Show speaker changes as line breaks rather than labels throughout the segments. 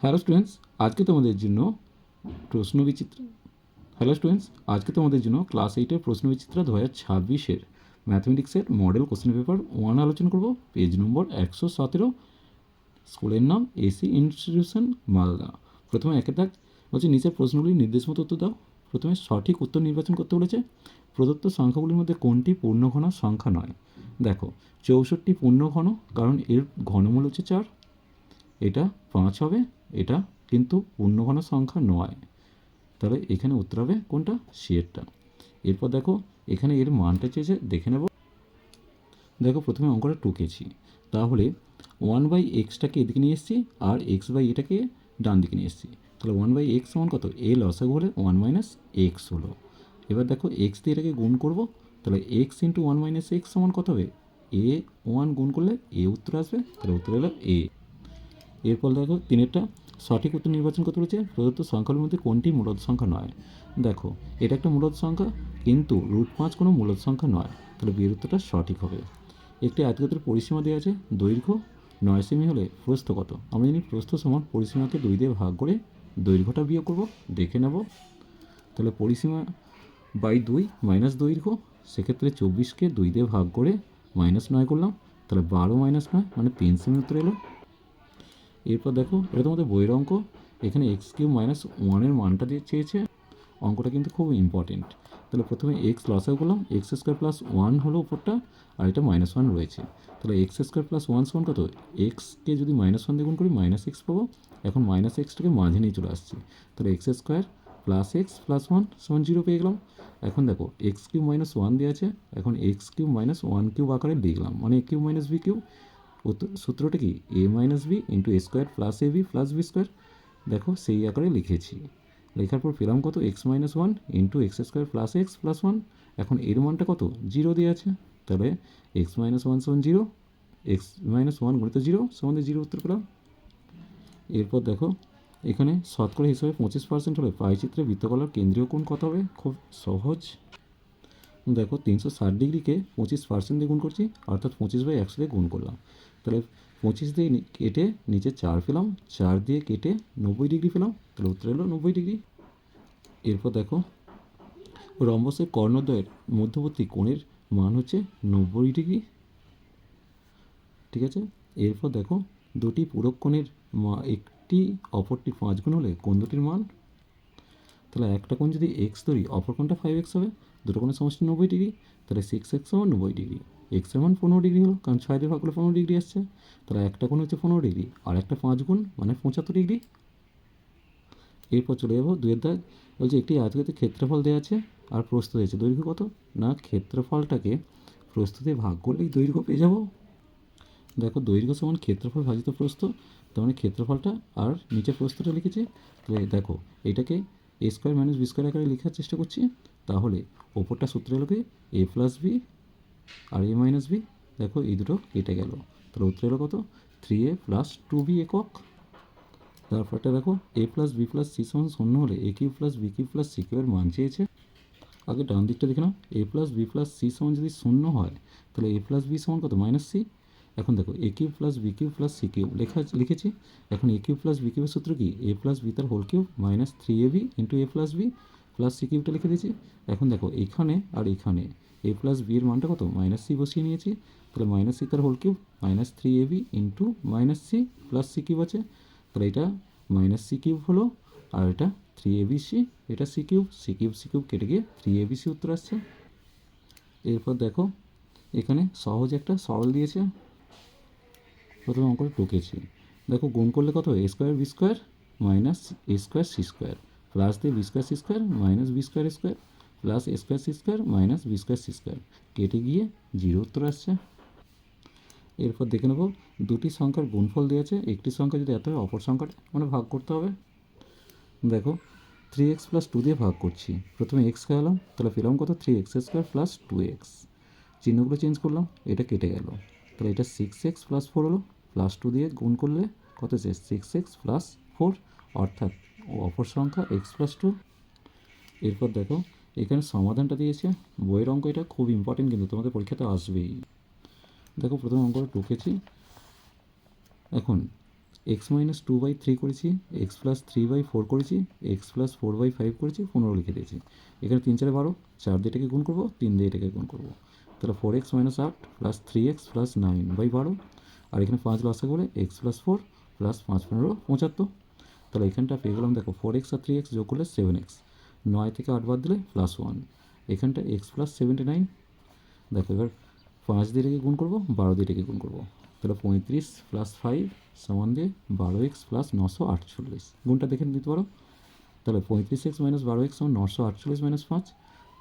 Hello students, আজকে তোমাদের জন্য প্রশ্নবিচিত্র হ্যালো স্টুডেন্টস, আজকে তোমাদের জন্য ক্লাস 8-এর প্রশ্নবিচিত্র 2026-এর ম্যাথমেটিক্সের মডেল কোশ্চেন পেপার 1 আলোচনা করব। পেজ নম্বর 117, স্কুলের নাম এসি ইনস্টিটিউশন মালদা। প্রথমে একে দাগ বলছে নিচের প্রশ্নগুলির নির্দেশ মতো উত্তর দাও। প্রথমে সঠিক উত্তর নির্বাচন করতে বলেছে। প্রদত্ত সংখ্যাগুলির মধ্যে কোনটি পূর্ণঘন সংখ্যা নয়? দেখো, 64 পূর্ণঘন, কারণ এর ঘনমূল হচ্ছে 4। এটা 5 হবে, এটা কিন্তু পূর্ণঘন সংখ্যা নয়। তাহলে এখানে উত্তর হবে কোনটা? সিয়েরটা। এরপর দেখো, এখানে এর মানটা চেয়েছে, দেখে নেব। দেখো, প্রথমে অঙ্কটা টুকেছি, তাহলে 1/xটাকে এদিকে নিয়ে এসেছি আর x/এটাকে ডান দিকে নিয়ে এসেছি। তাহলে 1/x সমান কত? এ লসাগু হলে 1 - x হলো। এবার দেখো, x দিয়ে এটাকে গুণ করব, তাহলে x × 1 - x সমান কত হবে? a1 গুণ করলে a উত্তর আসবে, তাহলে উত্তর হলো a। এরপর দেখো, তিনেরটা সঠিক উত্তর নির্বাচন করতে বলেছে। প্রদত্ত সংখ্যাগুলির মধ্যে কোনটি মূলদ সংখ্যা নয়? দেখো, এটা একটা মূলদ সংখ্যা, কিন্তু √5 কোনো মূলদ সংখ্যা নয়, তাহলে বিয়ের উত্তরটা সঠিক হবে। একটি আয়তক্ষেত্রের পরিসীমা দেওয়া আছে, দৈর্ঘ্য 9 সেমি হলে প্রস্থ কত? আমরা জানি প্রস্থ সমান পরিসীমাকে 2 দিয়ে ভাগ করে দৈর্ঘ্যটা বিয়োগ করব, দেখে নেব। তাহলে পরিসীমা বাই 2 মাইনাস দৈর্ঘ্য, সেক্ষেত্রে 24কে 2 দিয়ে ভাগ করে -9 করলাম, তাহলে 12 - 9 মানে 3 সেমি উত্তর এলো। এরপর দেখো, এটা তোমাদের বইয়ের অঙ্ক, এখানে x³ - 1 মানটা দিয়ে চেয়েছে। অঙ্কটা কিন্তু খুব ইম্পর্টেন্ট। তাহলে প্রথমে এক্স লসাগু করলাম, x² + 1 হলো উপরটা, আর এটা -1 রয়েছে। তাহলে x² + 1 সমান কত? এক্সকে যদি -1 দিয়ে গুণ করি -x পাবো। এখন -xটাকে মাঝে নিয়ে চলে আসছি, তাহলে x² + x + 1 সমান 0 পেয়ে গেলাম। এখন দেখো, x³ - 1 দেওয়া আছে, এখন x³ - 1³ আকারে লিখলাম, মানে a³ - b³। সূত্রটা কি? a - b × a² + ab + b²। দেখো, সেই আকারে লিখেছি। লেখার পর পেলাম কত? x - 1 × x² + x + 1। এখন এর মানটা কত? 0 দেওয়া আছে, তাহলে x - 1 সমান 0, x - 1 × 0 সমান 0 উত্তর পেলাম। এরপর দেখো, এখানে শতকরা হিসাবে 25% হলে পাইচিত্রে বৃত্তকলার কেন্দ্রীয় কোণ কত হবে? খুব সহজ। দেখো, 360 ডিগ্রিকে 25% দিয়ে গুণ করছি, অর্থাৎ 25/100 দিয়ে গুণ করলাম। তাহলে 25 দিয়ে কেটে নিচে 4 পেলাম, 4 দিয়ে কেটে 90 ডিগ্রি পেলাম, তাহলে উত্তর এলো 90 ডিগ্রি। এরপর দেখো, রম্বসের কর্ণদ্বয়ের মধ্যবর্তী কোণের মান হচ্ছে 90 ডিগ্রি। ঠিক আছে। এরপর দেখো, দুটি পূরক কোণের একটি অপরটি 5 গুণ হলে কোণ দুটির মান? তাহলে একটা কোণ যদি x ধরি, অপর কোণটা 5x হবে। দুটো কোণের সমষ্টি 90 ডিগ্রি, তাহলে 6x সমান 90 ডিগ্রি। x এর মান 15 ডিগ্রি হলো, কারণ 6 দিয়ে ভাগ করলে 15 ডিগ্রি আসছে। তাহলে একটা কোণ হচ্ছে 15 ডিগ্রি, আর একটা 5 গুণ মানে 75 ডিগ্রি। এরপর চলে যাবো 2 এর দাগ। বলছে একটি আয়তক্ষেত্রের ক্ষেত্রফল দেওয়া আছে আর প্রস্থ দিয়েছে, দৈর্ঘ্য কত? না, ক্ষেত্রফলটাকে প্রস্থ দিয়ে ভাগ করলেই দৈর্ঘ্য পেয়ে যাবো। দেখো, দৈর্ঘ্য সমান ক্ষেত্রফল ভাজিত প্রস্থ, তার মানে ক্ষেত্রফলটা আর নিচে প্রস্থটা লিখেছি। তাহলে দেখো, এটাকে a² - b² আকারে লেখার চেষ্টা করছি, তাহলে ওপরটা সূত্র হলো কি a + b R a - b। দেখো, এই দুটো কেটে গেল, তাহলে উত্তর হলো কত? 3a + 2b একক। তারপরটা দেখো, a + b + c সমান 0 হলে a³ + b³ + c³ এর মান চেয়েছে। আগে ডান দিকটা দেখে নাও, a + b + c সমান যদি 0 হয়, তাহলে a + b সমান কত? -c। এখন দেখো, a³ + b³ + c³ লিখেছি। এখন a³ + b³ এর সূত্র কি? a + b তার whole cube -3ab × a + b + c³ লিখে দিয়েছি। এখন দেখো, এখানে আর এখানে a + b এর মানটা কত? -c বসিয়ে নিয়েছি, তাহলে -c তার whole cube -3ab × -c + c³ আছে, তাহলে এটা -c³ হলো, আর এটা 3abc, এটা c³ c³ কেটে গিয়ে 3abc উত্তর আসছে। এরপর দেখো, এখানে সহজ একটা সরল দিয়েছে, প্রথমে অঙ্কটা টুকেছি। দেখো, গুণ করলে কত? a² b² - a² c² plus দিয়ে b² c² - b² a² plus a² c² - b² c², কেটে গিয়ে 0 উত্তর আসছে। এরপর দেখে নেব, দুটি সংখ্যার গুণফল দিয়েছে, একটি সংখ্যা যদি এত হয়, অপর সংখ্যাটা মানে ভাগ করতে হবে। দেখো, 3x + 2 দিয়ে ভাগ করছি, প্রথমে x খাওয়ালাম, তাহলে পেলাম কত? 3x² + 2x। চিহ্নগুলো চেঞ্জ করলাম, এটা কেটে গেল, তাহলে এটা 6x + 4 হলো, +2 দিয়ে গুণ করলে কত হচ্ছে? 6x + 4, অর্থাৎ অপর সংখ্যা x + 2। এরপর দেখো, এখানে সমাধানটা দিয়েছে, বইয়ের অঙ্ক, এটা খুব ইম্পর্টেন্ট, কিন্তু তোমাদের পরীক্ষাতে আসবেই। দেখো, প্রথমে অঙ্কটা টুকেছি। এখন এক্স মাইনাস 2/3 করেছি, এক্স প্লাস 3/4 করেছি, এক্স প্লাস 4/5 করেছি, 15 লিখে দিয়েছি। এখানে 3 4 12, 4 দিয়ে এটাকে গুণ করবো, 3 দিয়ে এটাকে গুণ করবো, তাহলে 4x minus 8 plus 3x plus 9/12, আর এখানে 5 লসাগু হলে এক্স প্লাস 4 প্লাস 5 15 75। তাহলে এখানটা পেয়ে গেলাম, দেখো 4x আর 3x যোগ করলে 7x, 9 থেকে 8 বাদ দিলে প্লাস 1, এখানটা এক্স প্লাস 79। দেখো এবার 5 দিয়ে এটাকে গুণ করবো, 12 দিয়ে এটাকে গুণ করবো, তাহলে 35 প্লাস 5 সমান দিয়ে 12x প্লাস 948, গুণটা দেখে নিতে পারো। তাহলে 35x মাইনাস 12x সমান 948 মাইনাস 5,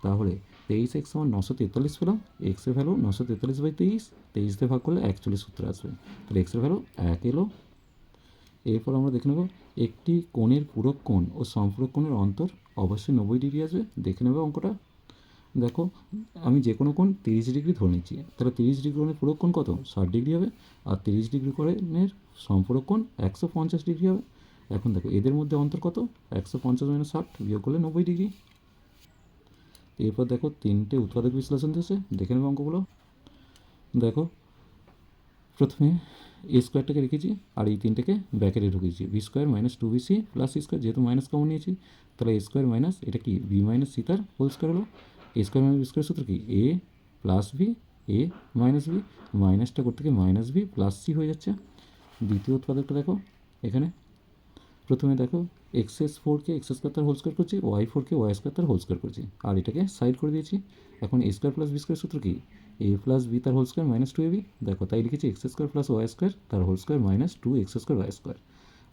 তাহলে 23x সমান 943 পেলাম। এক্সের ভ্যালু 943/23, 23 দিয়ে ভাগ করলে 41 সূত্র আসবে, তাহলে এক্সের ভ্যালু 1 এলো। এরপর আমরা দেখে নেব একটি কোণের পূরক কোণ ও সম্পূরক কোণের অন্তর অবশ্যই 90 ডিগ্রি আসবে। দেখে নেবে অঙ্কটা। দেখো আমি যে কোনো কোণ 30 ডিগ্রি ধরে নিচ্ছি, তাহলে 30 ডিগ্রি কোণের পূরক কোণ কত? 60 ডিগ্রি হবে, আর 30 ডিগ্রি কোণের সম্পূরক কোণ 150 ডিগ্রি হবে। এখন দেখো এদের মধ্যে অন্তর কত? 150 - 60 বিয়োগ করলে 90 ডিগ্রি। এরপর দেখো তিনটে উৎপাদক বিশ্লেষণ দিয়েছে, দেখে নেবে অঙ্কগুলো। দেখো প্রথমে এ স্কোয়ারটাকে রেখেছি আর এই তিনটাকে ব্র্যাকেটে ঢুকিয়েছি, B square minus 2bc plus C square, যেহেতু মাইনাস কমন নিয়েছি তাহলে এ স্কোয়ার মাইনাস এটা কি বি মাইনাস সি তার হোল স্কোয়ার হলো। A square minus B square সূত্র কি A plus B A minus B, মাইনাসটা করতে গিয়ে মাইনাস বি প্লাস সি হয়ে যাচ্ছে। দ্বিতীয় উৎপাদকটা দেখো এখানে, প্রথমে দেখো x4কে এক্স স্কোয়ার তার হোল স্কোয়ার করছি, y4কে ওয়াই স্কোয়ার তার হোল স্কোয়ার করছি, আর এটাকে সাইড করে দিয়েছি। এখন A square plus B square সূত্র কি এ প্লাস বি তার হোল স্কোয়ার মাইনাস 2ab, দেখো তাই লিখেছি X square plus Y square তার whole square minus 2x square Y square,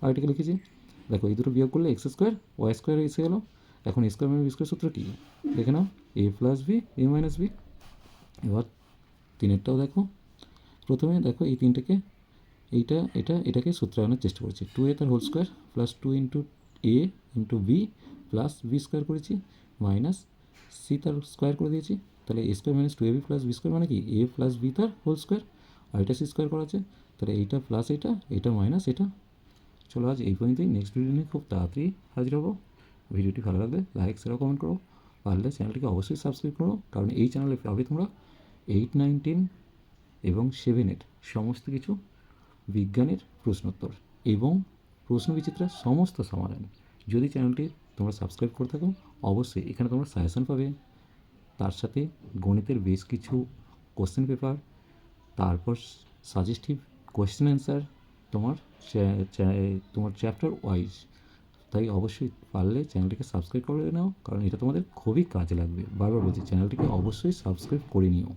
আর এটাকে লিখেছি। দেখো এই দুটো বিয়োগ করলে এক্স স্কোয়ার ওয়াই স্কোয়ার এসে গেলো। এখন A square minus B square সূত্র কি দেখে নাও এ plus B A minus B. এবার তিনেরটাও দেখো, প্রথমে দেখো এই তিনটাকে এটাকে সূত্রে আনার চেষ্টা করছি, 2a তার whole square plus 2 into A into B plus B square করেছি মাইনাস সি তার স্কোয়ার করে দিয়েছি। তাহলে A square minus 2ab plus B square মানে কি এ প্লাস বি তার হোল স্কোয়ার, আর এটা সি স্কোয়ার করা আছে, তাহলে এইটা প্লাস এটা মাইনাস এটা। চলো আজ এই পর্যন্তই, নেক্সট ভিডিও নিয়ে খুব তাড়াতাড়ি হাজির হবো। ভিডিওটি ভালো লাগলে লাইক শেয়ার কমেন্ট করো, পারলে চ্যানেলটিকে অবশ্যই সাবস্ক্রাইব করো, কারণ এই চ্যানেলে পাবে তোমরা 8 9 10 এবং 7-এর সমস্ত কিছু বিজ্ঞানের প্রশ্নোত্তর এবং প্রশ্নবিচিত্রার সমস্ত সমাধান। যদি চ্যানেলটি তোমরা সাবস্ক্রাইব করে থাকো অবশ্যই এখানে তোমরা সাজেশন পাবে, তার সাথে গণিতের বেশ কিছু কোশ্চেন পেপার, তারপর সাজেস্টিভ কোয়েশ্চেন অ্যান্সার তোমার তোমার চ্যাপ্টার ওয়াইজ। তাই অবশ্যই পারলে চ্যানেলটিকে সাবস্ক্রাইব করে নাও, কারণ এটা তোমাদের খুবই কাজে লাগবে। বারবার বলছি চ্যানেলটিকে অবশ্যই সাবস্ক্রাইব করে নিও।